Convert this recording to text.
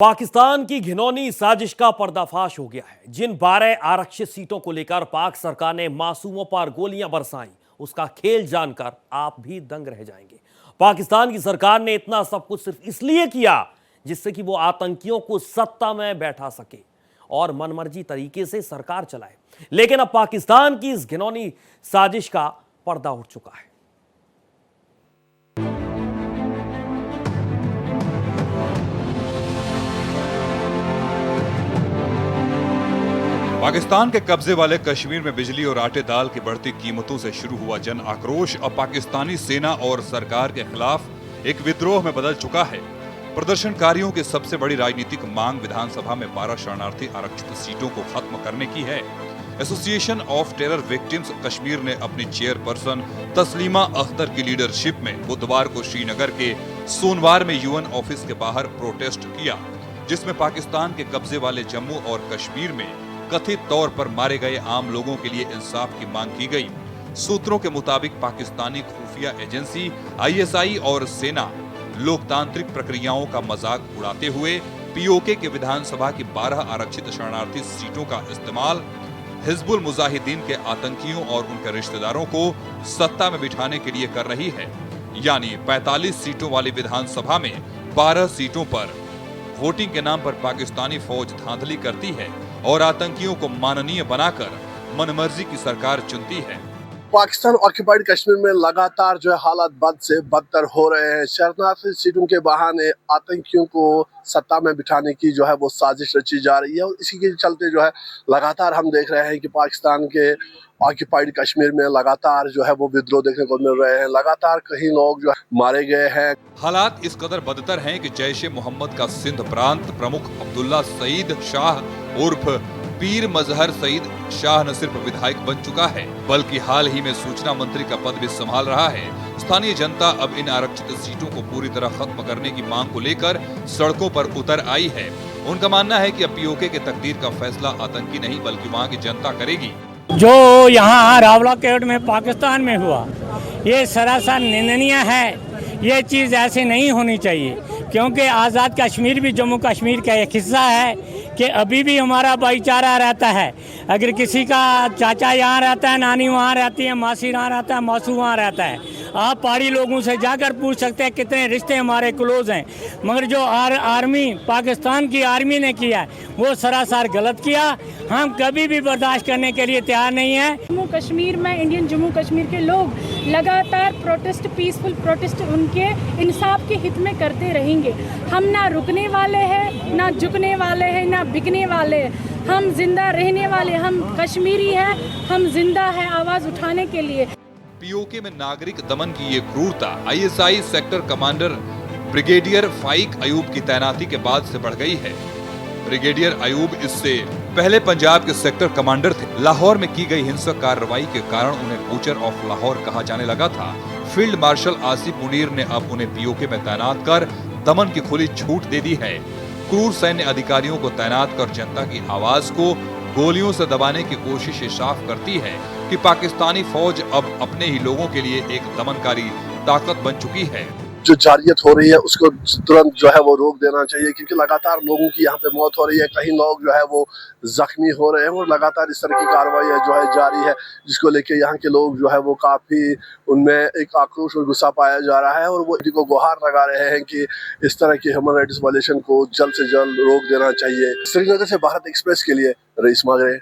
पाकिस्तान की घिनौनी साजिश का पर्दाफाश हो गया है। जिन 12 आरक्षित सीटों को लेकर पाक सरकार ने मासूमों पर गोलियां बरसाई, उसका खेल जानकर आप भी दंग रह जाएंगे। पाकिस्तान की सरकार ने इतना सब कुछ सिर्फ इसलिए किया जिससे कि वो आतंकियों को सत्ता में बैठा सके और मनमर्जी तरीके से सरकार चलाए। लेकिन अब पाकिस्तान की इस घिनौनी साजिश का पर्दा उठ चुका है। पाकिस्तान के कब्जे वाले कश्मीर में बिजली और आटे दाल की बढ़ती कीमतों से शुरू हुआ जन आक्रोश अब पाकिस्तानी सेना और सरकार के खिलाफ एक विद्रोह में बदल चुका है। प्रदर्शनकारियों की सबसे बड़ी राजनीतिक मांग विधानसभा में 12 शरणार्थी आरक्षित सीटों को खत्म करने की है। Association of terror victims Kashmir ने अपनी चेयरपर्सन तस्लीमा अख्तर की लीडरशिप में बुधवार को श्रीनगर के सोनवार में यूएन ऑफिस के बाहर प्रोटेस्ट किया, जिसमें पाकिस्तान के कब्जे वाले जम्मू और कश्मीर में कथित तौर पर मारे गए आम लोगों के लिए इंसाफ की मांग की गई। सूत्रों के मुताबिक पाकिस्तानी खुफिया एजेंसी आईएसआई और सेना लोकतांत्रिक प्रक्रियाओं का मजाक उड़ाते हुए पीओके के विधानसभा की 12 आरक्षित शरणार्थी सीटों का इस्तेमाल हिजबुल मुजाहिदीन के आतंकियों और उनके रिश्तेदारों को सत्ता में बिठाने के लिए कर रही है। यानी 45 सीटों वाली विधानसभा में 12 सीटों पर वोटिंग के नाम पर पाकिस्तानी फौज धांधली करती है और आतंकियों को माननीय बनाकर मनमर्जी की सरकार चुनती है। पाकिस्तान ऑक्युपाइड कश्मीर में लगातार जो है हालात बद से बदतर हो रहे हैं। शरणार्थी सीटों के बहाने आतंकियों को सत्ता में बिठाने की जो है वो साजिश रची जा रही है और इसी के चलते जो है लगातार हम देख रहे हैं कि पाकिस्तान के ऑक्युपाइड कश्मीर में लगातार जो है वो विद्रोह देखने को मिल रहे हैं। लगातार कई लोग जो है मारे गए हैं। हालात इस कदर बदतर हैं कि जैश ए मोहम्मद का सिंध प्रांत प्रमुख अब्दुल्ला सईद शाह उर्फ पीर मजहर सईद शाह न सिर्फ विधायक बन चुका है बल्कि हाल ही में सूचना मंत्री का पद भी संभाल रहा है। स्थानीय जनता अब इन आरक्षित सीटों को पूरी तरह खत्म करने की मांग को लेकर सड़कों पर उतर आई है। उनका मानना है कि अब पीओके के तकदीर का फैसला आतंकी नहीं बल्कि वहाँ की जनता करेगी। जो यहाँ रावलाकोट में पाकिस्तान में हुआ, ये सरासर निंदनीय है। ये चीज़ ऐसे नहीं होनी चाहिए, क्योंकि आज़ाद कश्मीर भी जम्मू कश्मीर का एक हिस्सा है कि अभी भी हमारा भाईचारा रहता है। अगर किसी का चाचा यहाँ रहता है, नानी वहाँ रहती है, मासी यहाँ रहता है, मासू वहाँ रहता है, आप पहाड़ी लोगों से जाकर पूछ सकते हैं कितने रिश्ते हमारे क्लोज हैं। मगर जो आर्मी पाकिस्तान की आर्मी ने किया वो सरासर गलत किया। हम कभी भी बर्दाश्त करने के लिए तैयार नहीं है। जम्मू कश्मीर में इंडियन जम्मू कश्मीर के लोग लगातार प्रोटेस्ट, पीसफुल प्रोटेस्ट उनके इंसाफ के हित में करते रहेंगे। हम ना रुकने वाले हैं, ना झुकने वाले हैं, ना बिकने वाले हैं। हम जिंदा रहने वाले, हम कश्मीरी हैं, हम जिंदा है आवाज उठाने के लिए। पीओके में नागरिक दमन की ये क्रूरता आईएसआई सेक्टर कमांडर ब्रिगेडियर फाइक अयूब की तैनाती के बाद से बढ़ गई है। ब्रिगेडियर अयूब इससे पहले पंजाब के सेक्टर कमांडर थे। लाहौर में की गई हिंसक कार्रवाई के कारण उन्हें बूचर ऑफ लाहौर कहा जाने लगा था। फील्ड मार्शल आसिफ मुनीर ने अब उन्हें पीओके में तैनात कर दमन की खुली छूट दे दी है। क्रूर सैन्य अधिकारियों को तैनात कर जनता की आवाज को गोलियों से दबाने की कोशिश साफ करती है कि पाकिस्तानी फौज अब अपने ही लोगों के लिए एक दमनकारी ताकत बन चुकी है। जो जारियत हो रही है उसको तुरंत जो है वो रोक देना चाहिए, क्योंकि लगातार लोगों की यहाँ पे मौत हो रही है, कई लोग जो है वो जख्मी हो रहे हैं और लगातार इस तरह की कार्रवाई जो है जारी है, जिसको लेके यहाँ के लोग जो है वो काफी उनमें एक आक्रोश और गुस्सा पाया जा रहा है और वो इनको गुहार लगा रहे हैं कि इस तरह की ह्यूमन राइट्स वायलेशन को जल्द से जल्द रोक देना चाहिए। श्रीनगर से भारत एक्सप्रेस के लिए रईस मागरे।